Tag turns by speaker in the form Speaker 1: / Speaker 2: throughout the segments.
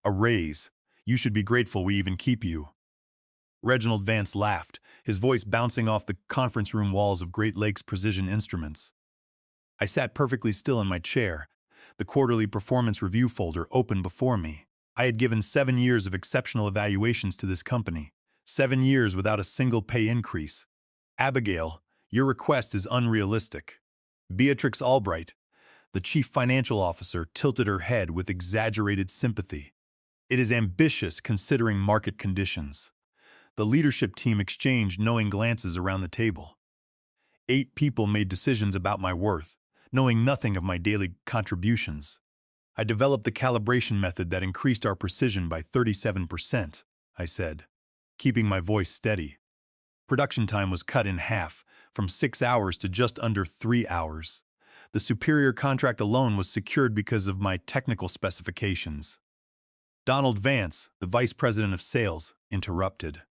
Speaker 1: A raise. You should be grateful we even keep you. Reginald Vance laughed, his voice bouncing off the conference room walls of Great Lakes Precision Instruments. I sat perfectly still in my chair, the quarterly performance review folder open before me. I had given 7 years of exceptional evaluations to this company, 7 years without a single pay increase. Abigail, your request is unrealistic. Beatrix Albright, the chief financial officer, tilted her head with exaggerated sympathy. It is ambitious considering market conditions. The leadership team exchanged knowing glances around the table. 8 people made decisions about my worth, knowing nothing of my daily contributions. I developed the calibration method that increased our precision by 37%, I said, keeping my voice steady. Production time was cut in half, from 6 hours to just under 3 hours. The superior contract alone was secured because of my technical specifications. Donald Vance, the vice president of sales, interrupted.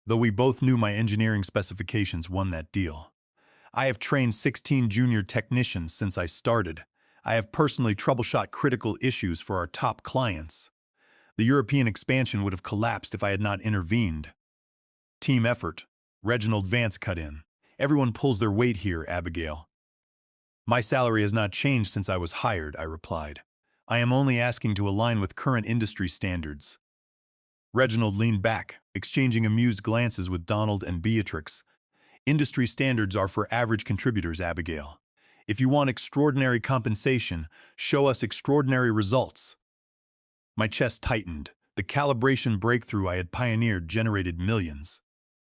Speaker 1: Though we both knew my engineering specifications won that deal. I have trained 16 junior technicians since I started. I have personally troubleshot critical issues for our top clients. The European expansion would have collapsed if I had not intervened. Team effort. Reginald Vance cut in. Everyone pulls their weight here, Abigail. My salary has not changed since I was hired, I replied. I am only asking to align with current industry standards. Reginald leaned back, exchanging amused glances with Donald and Beatrix. Industry standards are for average contributors, Abigail. If you want extraordinary compensation, show us extraordinary results. My chest tightened. The calibration breakthrough I had pioneered generated millions.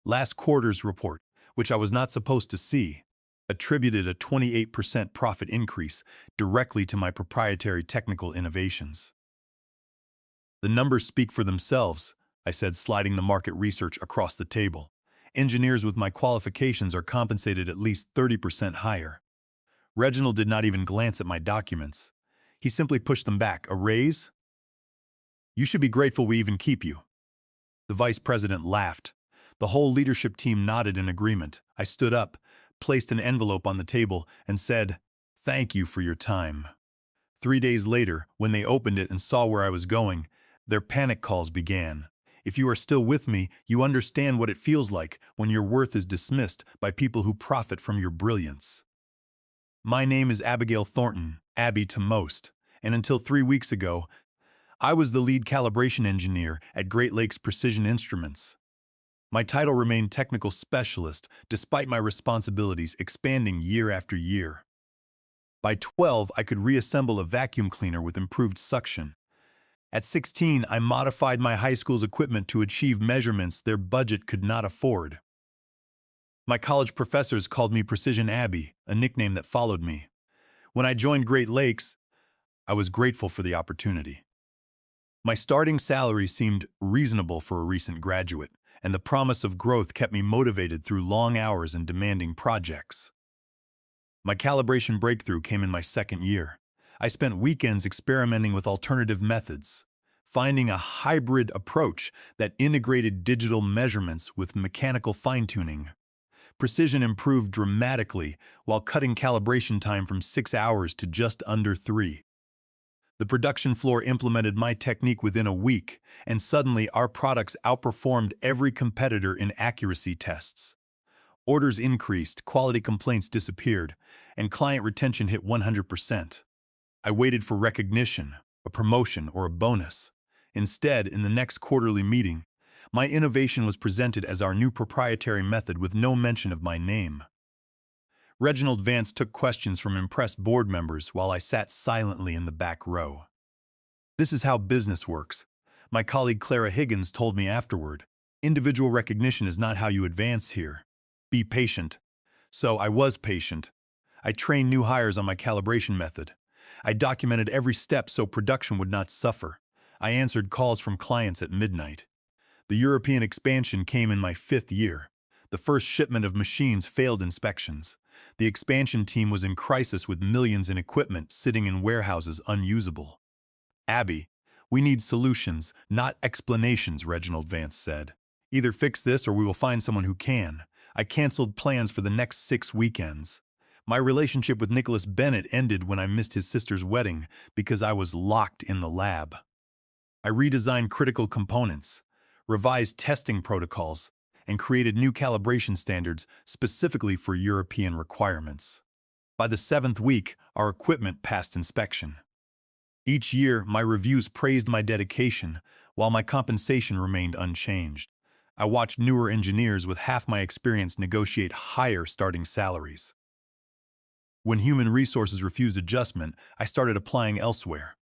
Speaker 1: Last quarter's report, which I was not supposed to see, attributed a 28% profit increase directly to my proprietary technical innovations. The numbers speak for themselves, I said, sliding the market research across the table. Engineers with my qualifications are compensated at least 30% higher. Reginald did not even glance at my documents. He simply pushed them back. A raise? You should be grateful we even keep you. The vice president laughed. The whole leadership team nodded in agreement. I stood up, placed an envelope on the table, and said, "Thank you for your time." 3 days later, when they opened it and saw where I was going, their panic calls began. If you are still with me, you understand what it feels like when your worth is dismissed by people who profit from your brilliance. My name is Abigail Thornton, Abby to most, and until 3 weeks ago, I was the lead calibration engineer at Great Lakes Precision Instruments. My title remained technical specialist, despite my responsibilities expanding year after year. By 12, I could reassemble a vacuum cleaner with improved suction. At 16, I modified my high school's equipment to achieve measurements their budget could not afford. My college professors called me Precision Abby, a nickname that followed me. When I joined Great Lakes, I was grateful for the opportunity. My starting salary seemed reasonable for a recent graduate, and the promise of growth kept me motivated through long hours and demanding projects. My calibration breakthrough came in my second year. I spent weekends experimenting with alternative methods, finding a hybrid approach that integrated digital measurements with mechanical fine-tuning. Precision improved dramatically while cutting calibration time from 6 hours to just under 3. The production floor implemented my technique within a week, and suddenly our products outperformed every competitor in accuracy tests. Orders increased, quality complaints disappeared, and client retention hit 100%. I waited for recognition, a promotion, or a bonus. Instead, in the next quarterly meeting, my innovation was presented as our new proprietary method with no mention of my name. Reginald Vance took questions from impressed board members while I sat silently in the back row. This is how business works. My colleague Clara Higgins told me afterward. Individual recognition is not how you advance here. Be patient. So I was patient. I trained new hires on my calibration method. I documented every step so production would not suffer. I answered calls from clients at midnight. The European expansion came in my 5th year. The first shipment of machines failed inspections. The expansion team was in crisis with millions in equipment sitting in warehouses unusable. Abby, we need solutions, not explanations, Reginald Vance said. Either fix this or we will find someone who can. I canceled plans for the next 6 weekends. My relationship with Nicholas Bennett ended when I missed his sister's wedding because I was locked in the lab. I redesigned critical components, revised testing protocols, and created new calibration standards specifically for European requirements. By the seventh week, our equipment passed inspection. Each year, my reviews praised my dedication, while my compensation remained unchanged. I watched newer engineers with half my experience negotiate higher starting salaries. When human resources refused adjustment, I started applying elsewhere.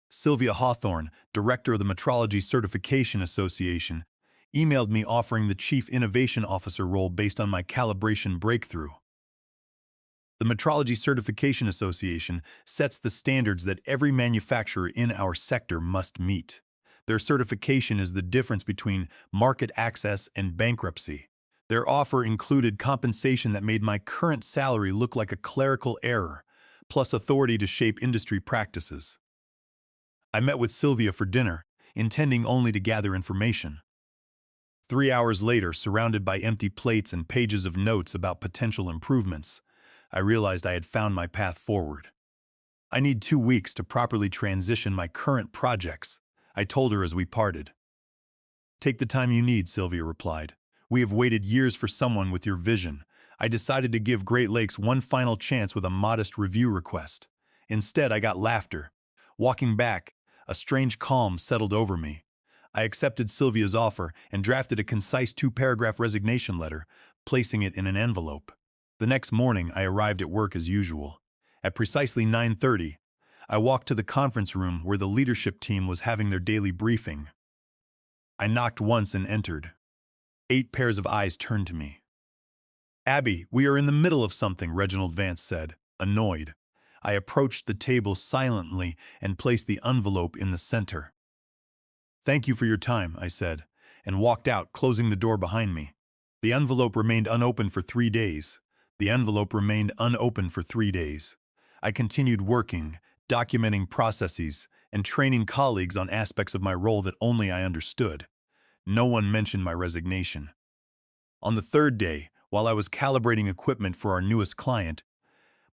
Speaker 1: Sylvia Hawthorne, director of the Metrology Certification Association, emailed me offering the Chief Innovation Officer role based on my calibration breakthrough. The Metrology Certification Association sets the standards that every manufacturer in our sector must meet. Their certification is the difference between market access and bankruptcy. Their offer included compensation that made my current salary look like a clerical error, plus authority to shape industry practices. I met with Sylvia for dinner, intending only to gather information. 3 hours later, surrounded by empty plates and pages of notes about potential improvements, I realized I had found my path forward. I need 2 weeks to properly transition my current projects, I told her as we parted. Take the time you need, Sylvia replied. We have waited years for someone with your vision. I decided to give Great Lakes one final chance with a modest review request. Instead, I got laughter. Walking back, a strange calm settled over me. I accepted Sylvia's offer and drafted a concise 2-paragraph resignation letter, placing it in an envelope. The next morning, I arrived at work as usual. At precisely 9:30, I walked to the conference room where the leadership team was having their daily briefing. I knocked once and entered. 8 pairs of eyes turned to me. Abby, we are in the middle of something, Reginald Vance said, annoyed. I approached the table silently and placed the envelope in the center. Thank you for your time, I said, and walked out, closing the door behind me. The envelope remained unopened for 3 days. The envelope remained unopened for 3 days. I continued working, documenting processes, and training colleagues on aspects of my role that only I understood. No one mentioned my resignation. On the 3rd day, while I was calibrating equipment for our newest client,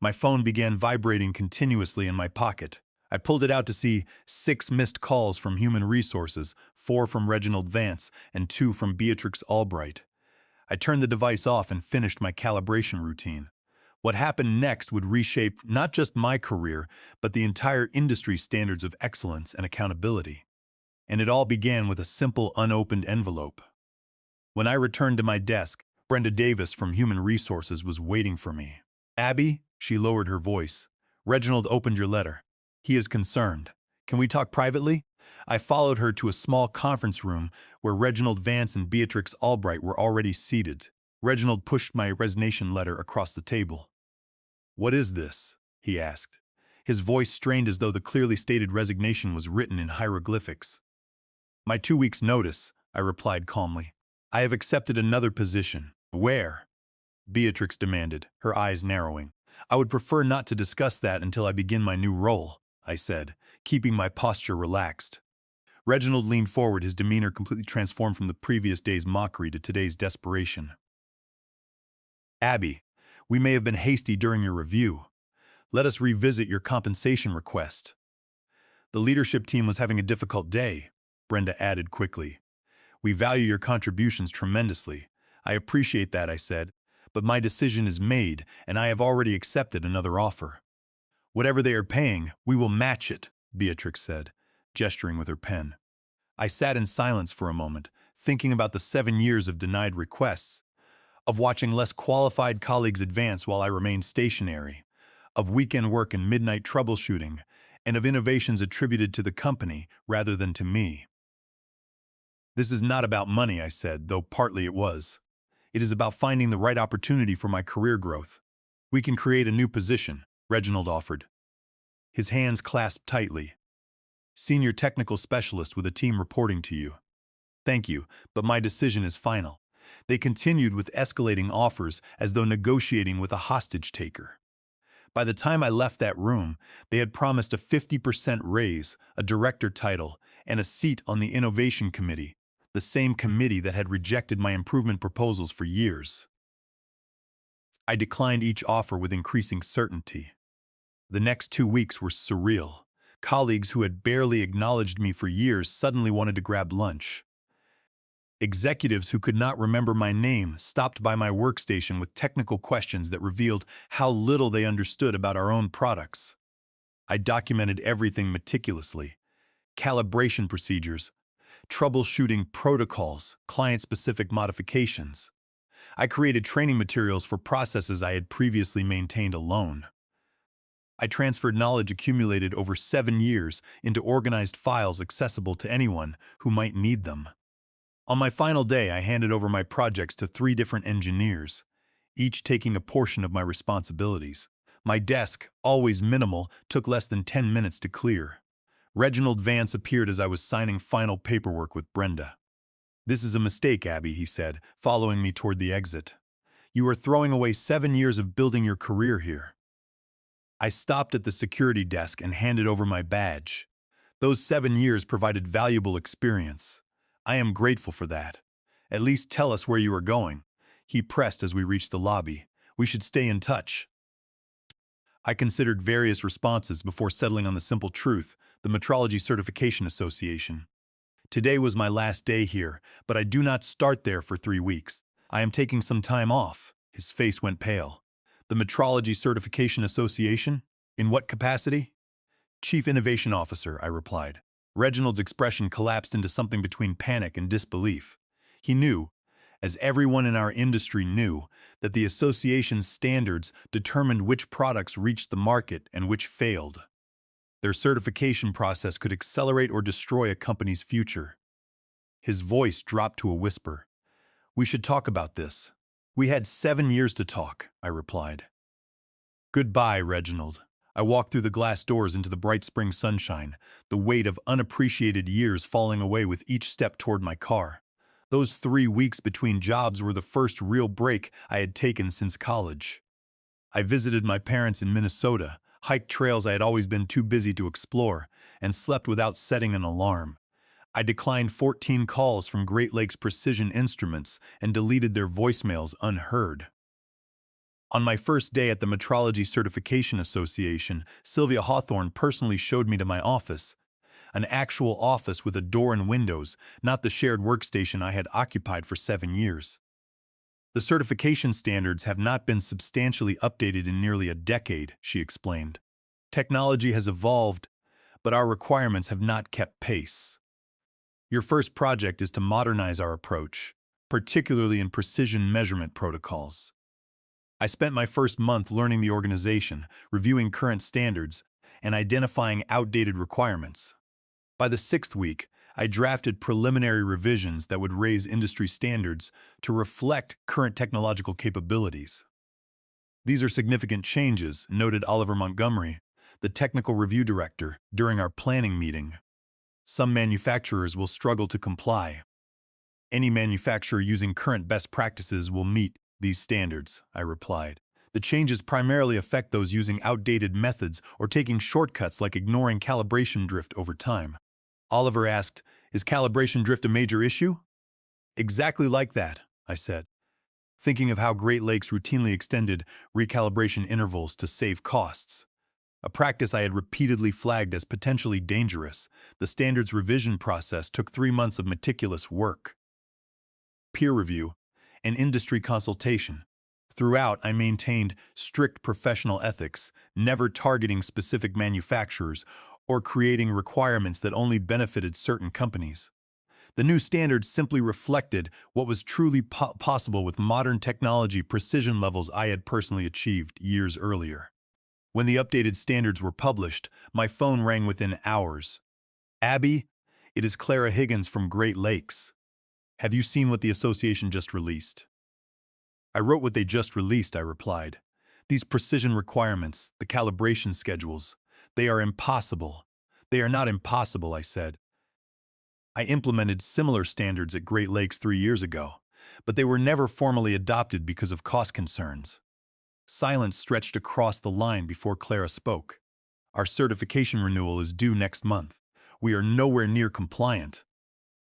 Speaker 1: my phone began vibrating continuously in my pocket. I pulled it out to see 6 missed calls from Human Resources, 4 from Reginald Vance, and 2 from Beatrix Albright. I turned the device off and finished my calibration routine. What happened next would reshape not just my career, but the entire industry's standards of excellence and accountability. And it all began with a simple unopened envelope. When I returned to my desk, Brenda Davis from Human Resources was waiting for me. Abby, she lowered her voice. Reginald opened your letter. He is concerned. Can we talk privately? I followed her to a small conference room where Reginald Vance and Beatrix Albright were already seated. Reginald pushed my resignation letter across the table. What is this? He asked. His voice strained as though the clearly stated resignation was written in hieroglyphics. My 2 weeks' notice, I replied calmly. I have accepted another position. Where? Beatrix demanded, her eyes narrowing. I would prefer not to discuss that until I begin my new role, I said, keeping my posture relaxed. Reginald leaned forward, his demeanor completely transformed from the previous day's mockery to today's desperation. Abby, we may have been hasty during your review. Let us revisit your compensation request. The leadership team was having a difficult day, Brenda added quickly. We value your contributions tremendously. I appreciate that, I said, but my decision is made and I have already accepted another offer. Whatever they are paying, we will match it, Beatrix said, gesturing with her pen. I sat in silence for a moment, thinking about the 7 years of denied requests, of watching less qualified colleagues advance while I remained stationary, of weekend work and midnight troubleshooting, and of innovations attributed to the company rather than to me. This is not about money, I said, though partly it was. It is about finding the right opportunity for my career growth. We can create a new position, Reginald offered. His hands clasped tightly. Senior technical specialist with a team reporting to you. Thank you, but my decision is final. They continued with escalating offers as though negotiating with a hostage-taker. By the time I left that room, they had promised a 50% raise, a director title, and a seat on the Innovation Committee, the same committee that had rejected my improvement proposals for years. I declined each offer with increasing certainty. The next 2 weeks were surreal. Colleagues who had barely acknowledged me for years suddenly wanted to grab lunch. Executives who could not remember my name stopped by my workstation with technical questions that revealed how little they understood about our own products. I documented everything meticulously: calibration procedures, troubleshooting protocols, client-specific modifications. I created training materials for processes I had previously maintained alone. I transferred knowledge accumulated over 7 years into organized files accessible to anyone who might need them. On my final day, I handed over my projects to 3 different engineers, each taking a portion of my responsibilities. My desk, always minimal, took less than 10 minutes to clear. Reginald Vance appeared as I was signing final paperwork with Brenda. "This is a mistake, Abby," he said, following me toward the exit. "You are throwing away 7 years of building your career here." I stopped at the security desk and handed over my badge. Those 7 years provided valuable experience. I am grateful for that. "At least tell us where you are going," he pressed as we reached the lobby. "We should stay in touch." I considered various responses before settling on the simple truth: the Metrology Certification Association. Today was my last day here, but I do not start there for 3 weeks. I am taking some time off. His face went pale. "The Metrology Certification Association? In what capacity?" "Chief Innovation Officer," I replied. Reginald's expression collapsed into something between panic and disbelief. He knew, as everyone in our industry knew, that the association's standards determined which products reached the market and which failed. Their certification process could accelerate or destroy a company's future. His voice dropped to a whisper. "We should talk about this." "We had 7 years to talk," I replied. "Goodbye, Reginald." I walked through the glass doors into the bright spring sunshine, the weight of unappreciated years falling away with each step toward my car. Those 3 weeks between jobs were the first real break I had taken since college. I visited my parents in Minnesota, hiked trails I had always been too busy to explore, and slept without setting an alarm. I declined 14 calls from Great Lakes Precision Instruments and deleted their voicemails unheard. On my first day at the Metrology Certification Association, Sylvia Hawthorne personally showed me to my office. An actual office with a door and windows, not the shared workstation I had occupied for 7 years. "The certification standards have not been substantially updated in nearly a decade," she explained. "Technology has evolved, but our requirements have not kept pace. Your first project is to modernize our approach, particularly in precision measurement protocols." I spent my first month learning the organization, reviewing current standards, and identifying outdated requirements. By the 6th week, I drafted preliminary revisions that would raise industry standards to reflect current technological capabilities. "These are significant changes," noted Oliver Montgomery, the technical review director, during our planning meeting. "Some manufacturers will struggle to comply. Any manufacturer using current best practices will meet these standards," I replied. "The changes primarily affect those using outdated methods or taking shortcuts like ignoring calibration drift over time." Oliver asked, "Is calibration drift a major issue?" "Exactly like that," I said, thinking of how Great Lakes routinely extended recalibration intervals to save costs. A practice I had repeatedly flagged as potentially dangerous. The standards revision process took 3 months of meticulous work, peer review, and industry consultation. Throughout, I maintained strict professional ethics, never targeting specific manufacturers or creating requirements that only benefited certain companies. The new standards simply reflected what was truly possible with modern technology precision levels I had personally achieved years earlier. When the updated standards were published, my phone rang within hours. "Abby, it is Clara Higgins from Great Lakes. Have you seen what the association just released?" "I wrote what they just released," I replied. "These precision requirements, the calibration schedules, they are impossible." "They are not impossible," I said. "I implemented similar standards at Great Lakes 3 years ago, but they were never formally adopted because of cost concerns." Silence stretched across the line before Clara spoke. "Our certification renewal is due next month. We are nowhere near compliant.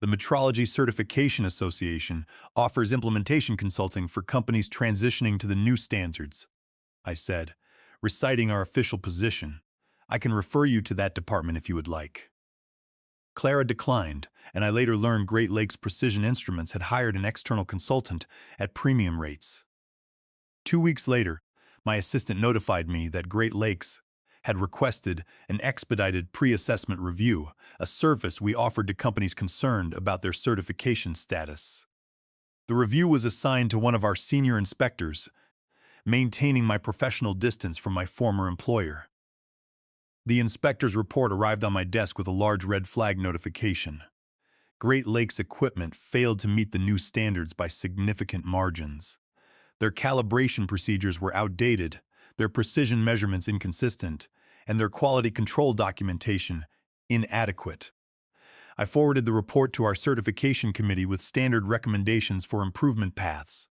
Speaker 1: The Metrology Certification Association offers implementation consulting for companies transitioning to the new standards," I said, reciting our official position. I can refer you to that department if you would like. Clara declined, and I later learned Great Lakes Precision Instruments had hired an external consultant at premium rates. 2 weeks later, my assistant notified me that Great Lakes had requested an expedited pre-assessment review, a service we offered to companies concerned about their certification status. The review was assigned to one of our senior inspectors, maintaining my professional distance from my former employer. The inspector's report arrived on my desk with a large red flag notification. Great Lakes equipment failed to meet the new standards by significant margins. Their calibration procedures were outdated, their precision measurements inconsistent, and their quality control documentation inadequate. I forwarded the report to our certification committee with standard recommendations for improvement paths.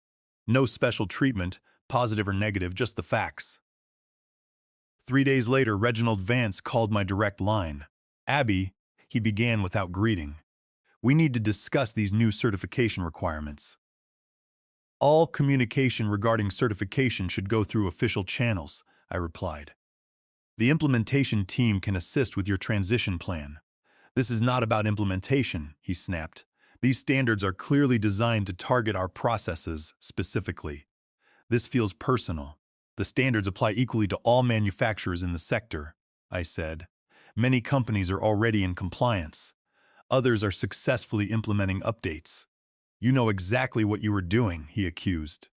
Speaker 1: No special treatment, positive or negative, just the facts. 3 days later, Reginald Vance called my direct line. "Abby," he began without greeting, "we need to discuss these new certification requirements. All communication regarding certification should go through official channels," I replied. "The implementation team can assist with your transition plan." "This is not about implementation," he snapped. "These standards are clearly designed to target our processes specifically. This feels personal. The standards apply equally to all manufacturers in the sector," I said. "Many companies are already in compliance. Others are successfully implementing updates." "You know exactly what you are doing," he accused.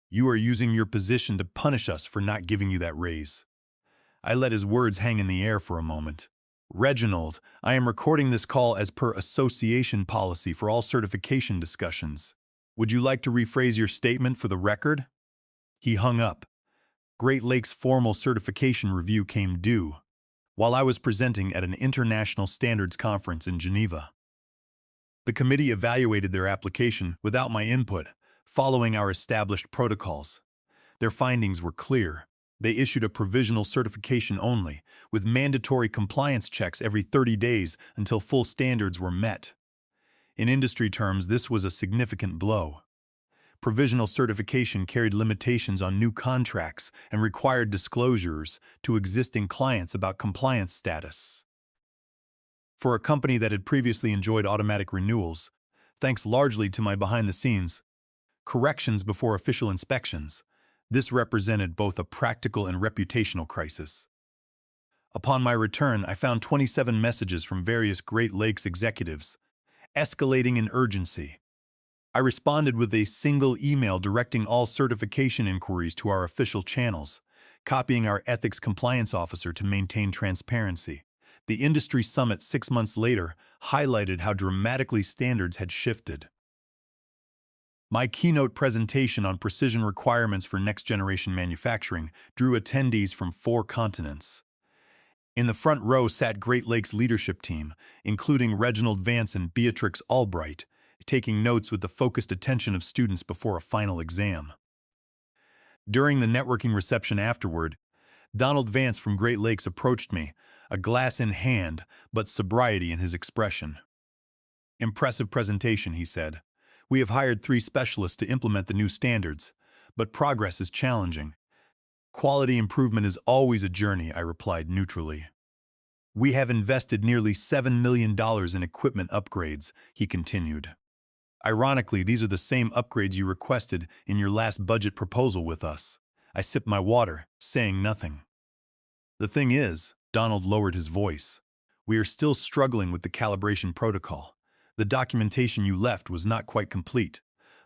Speaker 1: "You are using your position to punish us for not giving you that raise." I let his words hang in the air for a moment. "Reginald, I am recording this call as per association policy for all certification discussions. Would you like to rephrase your statement for the record?" He hung up. Great Lakes' formal certification review came due while I was presenting at an international standards conference in Geneva. The committee evaluated their application without my input, following our established protocols. Their findings were clear. They issued a provisional certification only, with mandatory compliance checks every 30 days until full standards were met. In industry terms, this was a significant blow. Provisional certification carried limitations on new contracts and required disclosures to existing clients about compliance status. For a company that had previously enjoyed automatic renewals, thanks largely to my behind-the-scenes corrections before official inspections, this represented both a practical and reputational crisis. Upon my return, I found 27 messages from various Great Lakes executives, escalating in urgency. I responded with a single email directing all certification inquiries to our official channels, copying our ethics compliance officer to maintain transparency. The industry summit 6 months later highlighted how dramatically standards had shifted. My keynote presentation on precision requirements for next-generation manufacturing drew attendees from 4 continents. In the front row sat Great Lakes' leadership team, including Reginald Vance and Beatrix Albright, taking notes with the focused attention of students before a final exam. During the networking reception afterward, Donald Vance from Great Lakes approached me, a glass in hand, but sobriety in his expression. "Impressive presentation," he said. "We have hired 3 specialists to implement the new standards, but progress is challenging." "Quality improvement is always a journey," I replied neutrally. "We have invested nearly $7 million in equipment upgrades," he continued. "Ironically, these are the same upgrades you requested in your last budget proposal with us." I sipped my water, saying nothing. "The thing is," Donald lowered his voice, "we are still struggling with the calibration protocol. The documentation you left was not quite complete.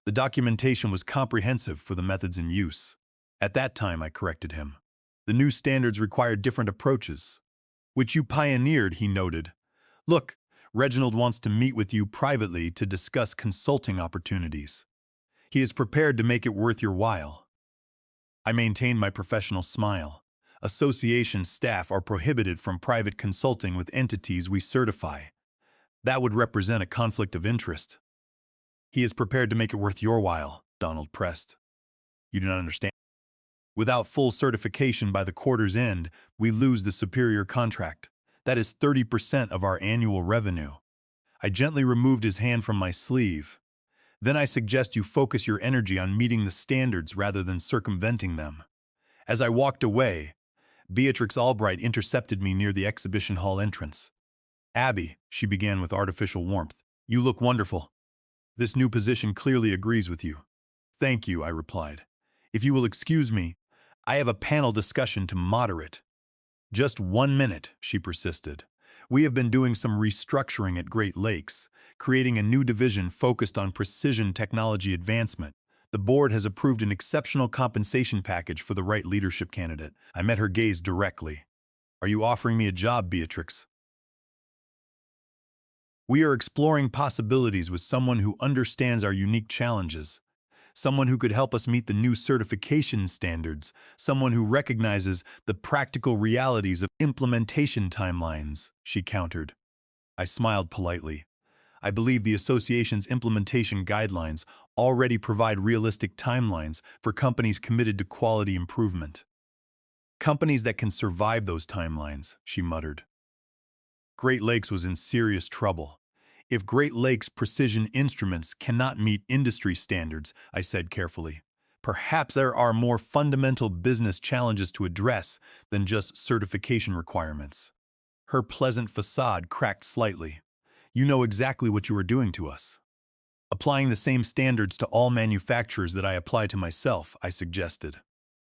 Speaker 1: The documentation was comprehensive for the methods in use." "At that time," I corrected him, "the new standards required different approaches." "Which you pioneered," he noted. "Look, Reginald wants to meet with you privately to discuss consulting opportunities. He is prepared to make it worth your while." I maintained my professional smile. "Association staff are prohibited from private consulting with entities we certify. That would represent a conflict of interest." "He is prepared to make it worth your while," Donald pressed. "You do not understand. Without full certification by the quarter's end, we lose the superior contract. That is 30% of our annual revenue." I gently removed his hand from my sleeve. "Then I suggest you focus your energy on meeting the standards rather than circumventing them." As I walked away, Beatrix Albright intercepted me near the exhibition hall entrance. "Abby," she began with artificial warmth, "you look wonderful. This new position clearly agrees with you." "Thank you," I replied. "If you will excuse me, I have a panel discussion to moderate." "Just 1 minute," she persisted. "We have been doing some restructuring at Great Lakes, creating a new division focused on precision technology advancement. The board has approved an exceptional compensation package for the right leadership candidate." I met her gaze directly. "Are you offering me a job, Beatrix?" "We are exploring possibilities with someone who understands our unique challenges, someone who could help us meet the new certification standards, someone who recognizes the practical realities of implementation timelines," she countered. I smiled politely. I believe the association's implementation guidelines already provide realistic timelines for companies committed to quality improvement. "Companies that can survive those timelines," she muttered. Great Lakes was in serious trouble. "If Great Lakes Precision Instruments cannot meet industry standards," I said carefully, "perhaps there are more fundamental business challenges to address than just certification requirements." Her pleasant facade cracked slightly. "You know exactly what you are doing to us." "Applying the same standards to all manufacturers that I apply to myself," I suggested.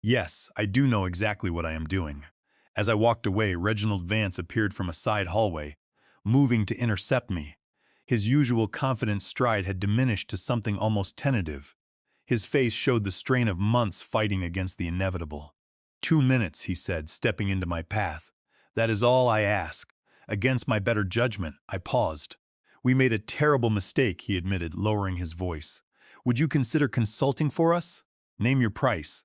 Speaker 1: "Yes, I do know exactly what I am doing." As I walked away, Reginald Vance appeared from a side hallway, moving to intercept me. His usual confident stride had diminished to something almost tentative. His face showed the strain of months fighting against the inevitable. "2 minutes," he said, stepping into my path. "That is all I ask." Against my better judgment, I paused. "We made a terrible mistake," he admitted, lowering his voice. "Would you consider consulting for us? Name your price."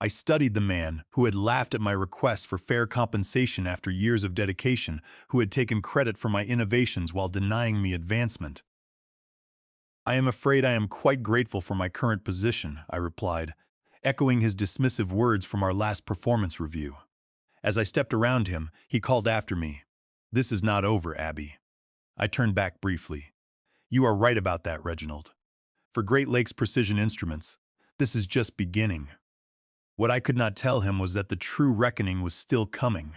Speaker 1: I studied the man who had laughed at my request for fair compensation after years of dedication, who had taken credit for my innovations while denying me advancement. "I am afraid I am quite grateful for my current position," I replied, echoing his dismissive words from our last performance review. As I stepped around him, he called after me, "This is not over, Abby." I turned back briefly. "You are right about that, Reginald. For Great Lakes Precision Instruments, this is just beginning." What I could not tell him was that the true reckoning was still coming.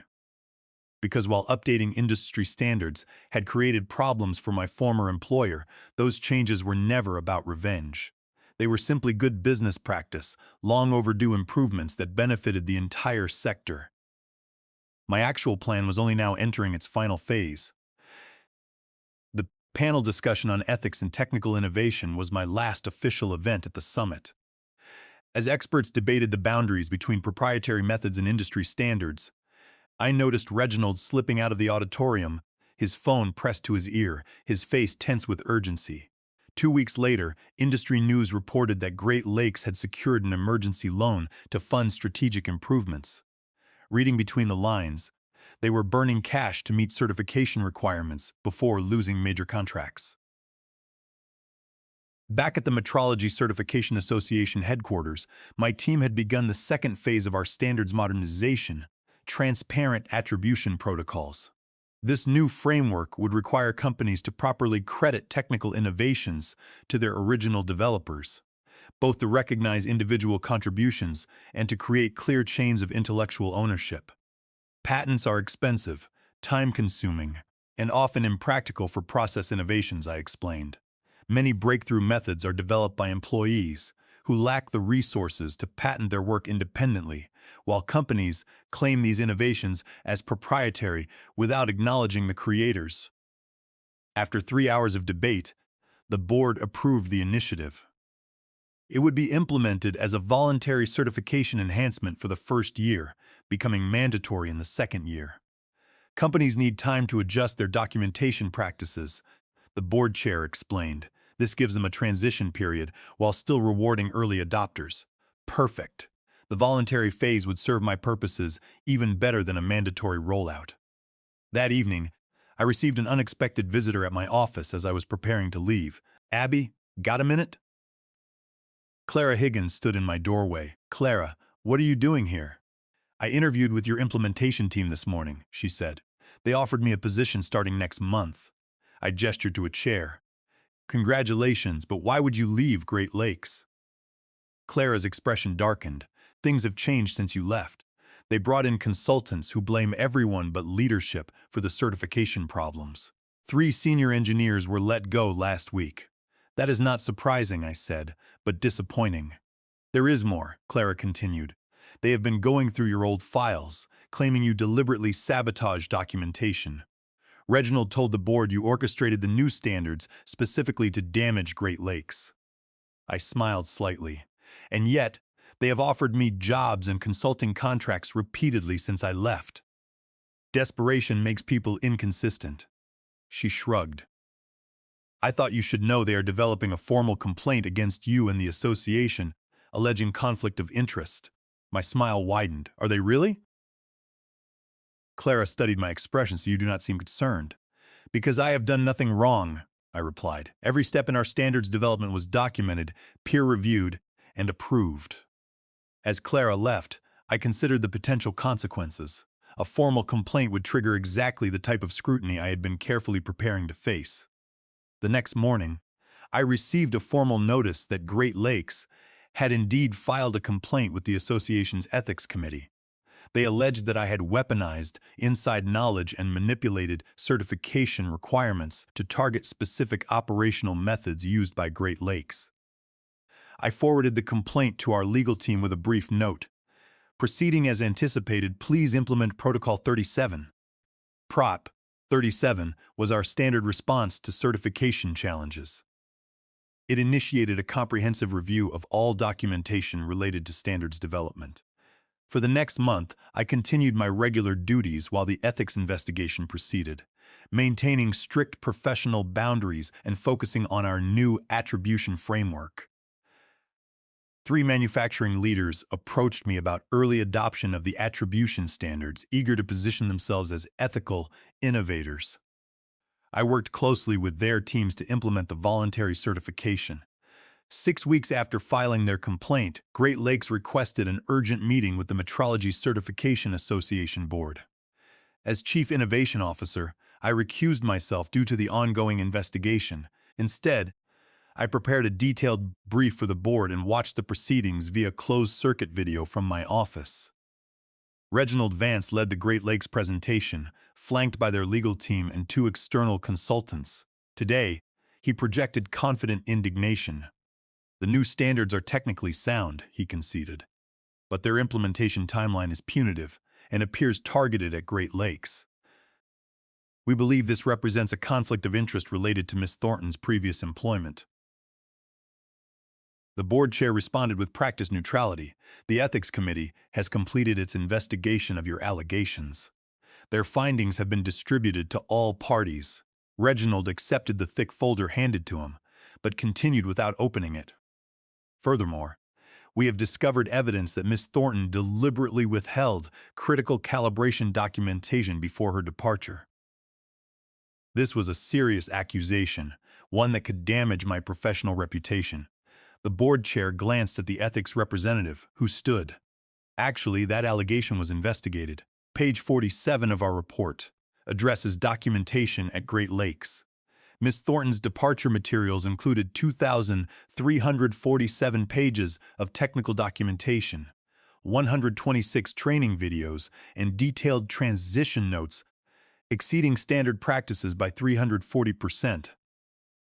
Speaker 1: Because while updating industry standards had created problems for my former employer, those changes were never about revenge. They were simply good business practice, long overdue improvements that benefited the entire sector. My actual plan was only now entering its final phase. The panel discussion on ethics and technical innovation was my last official event at the summit. As experts debated the boundaries between proprietary methods and industry standards, I noticed Reginald slipping out of the auditorium, his phone pressed to his ear, his face tense with urgency. 2 weeks later, industry news reported that Great Lakes had secured an emergency loan to fund strategic improvements. Reading between the lines, they were burning cash to meet certification requirements before losing major contracts. Back at the Metrology Certification Association headquarters, my team had begun the second phase of our standards modernization, transparent attribution protocols. This new framework would require companies to properly credit technical innovations to their original developers, both to recognize individual contributions and to create clear chains of intellectual ownership. Patents are expensive, time-consuming, and often impractical for process innovations, I explained. Many breakthrough methods are developed by employees who lack the resources to patent their work independently, while companies claim these innovations as proprietary without acknowledging the creators. After 3 hours of debate, the board approved the initiative. It would be implemented as a voluntary certification enhancement for the first year, becoming mandatory in the second year. Companies need time to adjust their documentation practices, the board chair explained. This gives them a transition period while still rewarding early adopters. Perfect. The voluntary phase would serve my purposes even better than a mandatory rollout. That evening, I received an unexpected visitor at my office as I was preparing to leave. "Abby, got a minute?" Clara Higgins stood in my doorway. "Clara, what are you doing here?" "I interviewed with your implementation team this morning," she said. "They offered me a position starting next month." I gestured to a chair. "Congratulations, but why would you leave Great Lakes?" Clara's expression darkened. "Things have changed since you left. They brought in consultants who blame everyone but leadership for the certification problems. 3 senior engineers were let go last week. That is not surprising, I said, but disappointing. There is more, Clara continued. They have been going through your old files, claiming you deliberately sabotaged documentation. Reginald told the board you orchestrated the new standards specifically to damage Great Lakes. I smiled slightly. And yet, they have offered me jobs and consulting contracts repeatedly since I left. Desperation makes people inconsistent. She shrugged. I thought you should know they are developing a formal complaint against you and the association, alleging conflict of interest. My smile widened. Are they really? Clara studied my expression so you do not seem concerned. Because I have done nothing wrong, I replied. Every step in our standards development was documented, peer-reviewed, and approved. As Clara left, I considered the potential consequences. A formal complaint would trigger exactly the type of scrutiny I had been carefully preparing to face. The next morning, I received a formal notice that Great Lakes had indeed filed a complaint with the association's ethics committee. They alleged that I had weaponized inside knowledge and manipulated certification requirements to target specific operational methods used by Great Lakes. I forwarded the complaint to our legal team with a brief note. Proceeding as anticipated, please implement Protocol 37. Prop 37 was our standard response to certification challenges. It initiated a comprehensive review of all documentation related to standards development. For the next month, I continued my regular duties while the ethics investigation proceeded, maintaining strict professional boundaries and focusing on our new attribution framework. 3 manufacturing leaders approached me about early adoption of the attribution standards, eager to position themselves as ethical innovators. I worked closely with their teams to implement the voluntary certification. 6 weeks after filing their complaint, Great Lakes requested an urgent meeting with the Metrology Certification Association Board. As Chief Innovation Officer, I recused myself due to the ongoing investigation. Instead, I prepared a detailed brief for the board and watched the proceedings via closed-circuit video from my office. Reginald Vance led the Great Lakes presentation, flanked by their legal team and 2 external consultants. Today, he projected confident indignation. The new standards are technically sound, he conceded, but their implementation timeline is punitive and appears targeted at Great Lakes. We believe this represents a conflict of interest related to Ms. Thornton's previous employment. The board chair responded with practice neutrality. The ethics committee has completed its investigation of your allegations. Their findings have been distributed to all parties. Reginald accepted the thick folder handed to him, but continued without opening it. Furthermore, we have discovered evidence that Ms. Thornton deliberately withheld critical calibration documentation before her departure. This was a serious accusation, one that could damage my professional reputation. The board chair glanced at the ethics representative, who stood. Actually, that allegation was investigated. Page 47 of our report addresses documentation at Great Lakes. Ms. Thornton's departure materials included 2,347 pages of technical documentation, 126 training videos, and detailed transition notes, exceeding standard practices by 340%.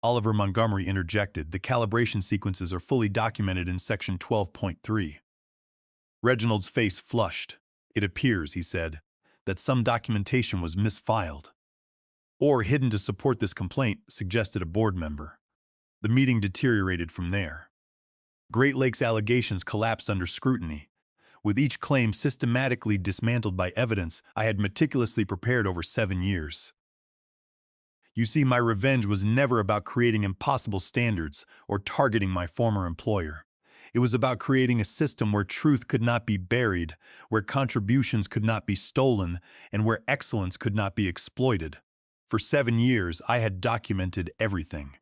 Speaker 1: Oliver Montgomery interjected, the calibration sequences are fully documented in Section 12.3. Reginald's face flushed. It appears, he said, that some documentation was misfiled or hidden to support this complaint, suggested a board member. The meeting deteriorated from there. Great Lakes' allegations collapsed under scrutiny, with each claim systematically dismantled by evidence I had meticulously prepared over 7 years. You see, my revenge was never about creating impossible standards or targeting my former employer. It was about creating a system where truth could not be buried, where contributions could not be stolen, and where excellence could not be exploited. For 7 years, I had documented everything.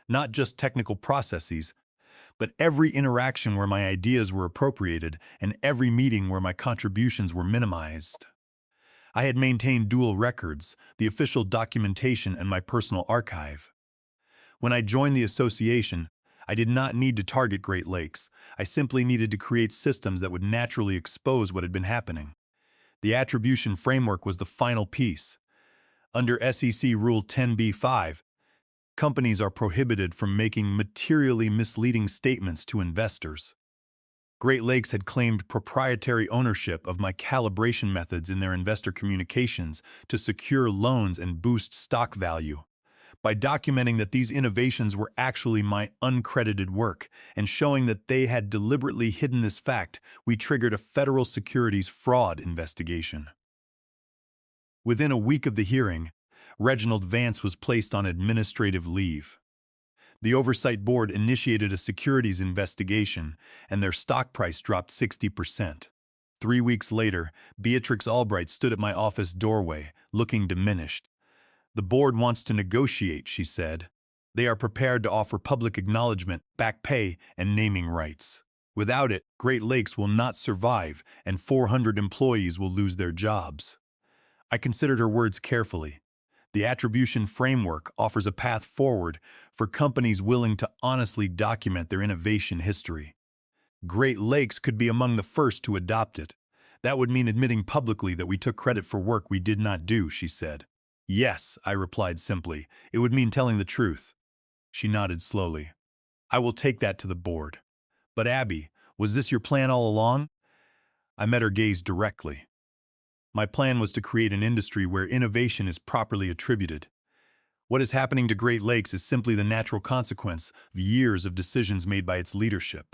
Speaker 1: Not just technical processes, but every interaction where my ideas were appropriated and every meeting where my contributions were minimized. I had maintained dual records, the official documentation and my personal archive. When I joined the association, I did not need to target Great Lakes. I simply needed to create systems that would naturally expose what had been happening. The attribution framework was the final piece. Under SEC Rule 10b-5, companies are prohibited from making materially misleading statements to investors. Great Lakes had claimed proprietary ownership of my calibration methods in their investor communications to secure loans and boost stock value. By documenting that these innovations were actually my uncredited work and showing that they had deliberately hidden this fact, we triggered a federal securities fraud investigation. Within a week of the hearing, Reginald Vance was placed on administrative leave. The Oversight Board initiated a securities investigation, and their stock price dropped 60%. 3 weeks later, Beatrix Albright stood at my office doorway, looking diminished. "The board wants to negotiate," she said. "They are prepared to offer public acknowledgement, back pay, and naming rights. Without it, Great Lakes will not survive, and 400 employees will lose their jobs." I considered her words carefully. The attribution framework offers a path forward for companies willing to honestly document their innovation history. Great Lakes could be among the first to adopt it. That would mean admitting publicly that we took credit for work we did not do, she said. "Yes," I replied simply. "It would mean telling the truth." She nodded slowly. "I will take that to the board." "But Abby, was this your plan all along?" I met her gaze directly. My plan was to create an industry where innovation is properly attributed. What is happening to Great Lakes is simply the natural consequence of years of decisions made by its leadership.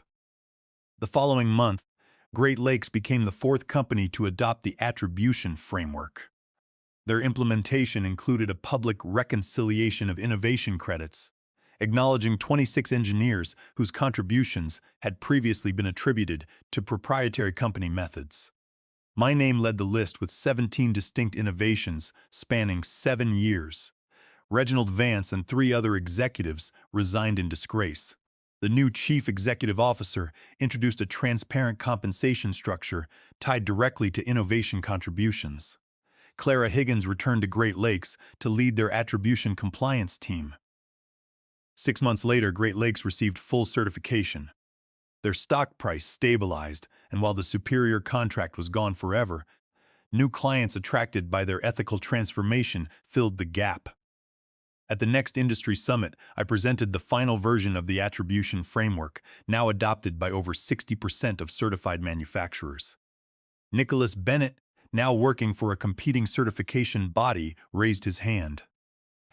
Speaker 1: The following month, Great Lakes became the fourth company to adopt the attribution framework. Their implementation included a public reconciliation of innovation credits, acknowledging 26 engineers whose contributions had previously been attributed to proprietary company methods. My name led the list with 17 distinct innovations spanning 7 years. Reginald Vance and 3 other executives resigned in disgrace. The new chief executive officer introduced a transparent compensation structure tied directly to innovation contributions. Clara Higgins returned to Great Lakes to lead their attribution compliance team. 6 months later, Great Lakes received full certification. Their stock price stabilized, and while the superior contract was gone forever, new clients attracted by their ethical transformation filled the gap. At the next industry summit, I presented the final version of the attribution framework, now adopted by over 60% of certified manufacturers. Nicholas Bennett, now working for a competing certification body, raised his hand.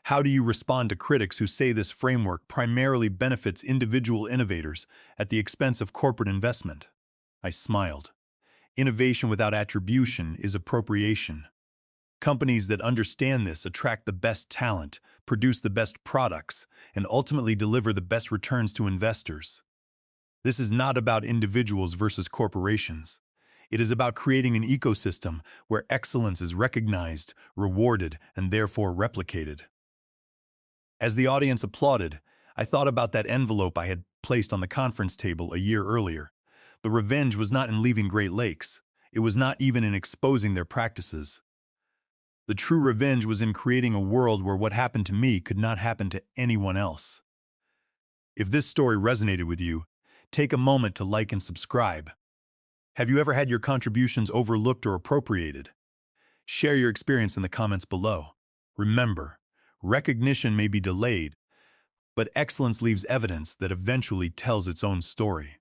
Speaker 1: "How do you respond to critics who say this framework primarily benefits individual innovators at the expense of corporate investment?" I smiled. "Innovation without attribution is appropriation. Companies that understand this attract the best talent, produce the best products, and ultimately deliver the best returns to investors. This is not about individuals versus corporations. It is about creating an ecosystem where excellence is recognized, rewarded, and therefore replicated." As the audience applauded, I thought about that envelope I had placed on the conference table a year earlier. The revenge was not in leaving Great Lakes. It was not even in exposing their practices. The true revenge was in creating a world where what happened to me could not happen to anyone else. If this story resonated with you, take a moment to like and subscribe. Have you ever had your contributions overlooked or appropriated? Share your experience in the comments below. Remember, recognition may be delayed, but excellence leaves evidence that eventually tells its own story.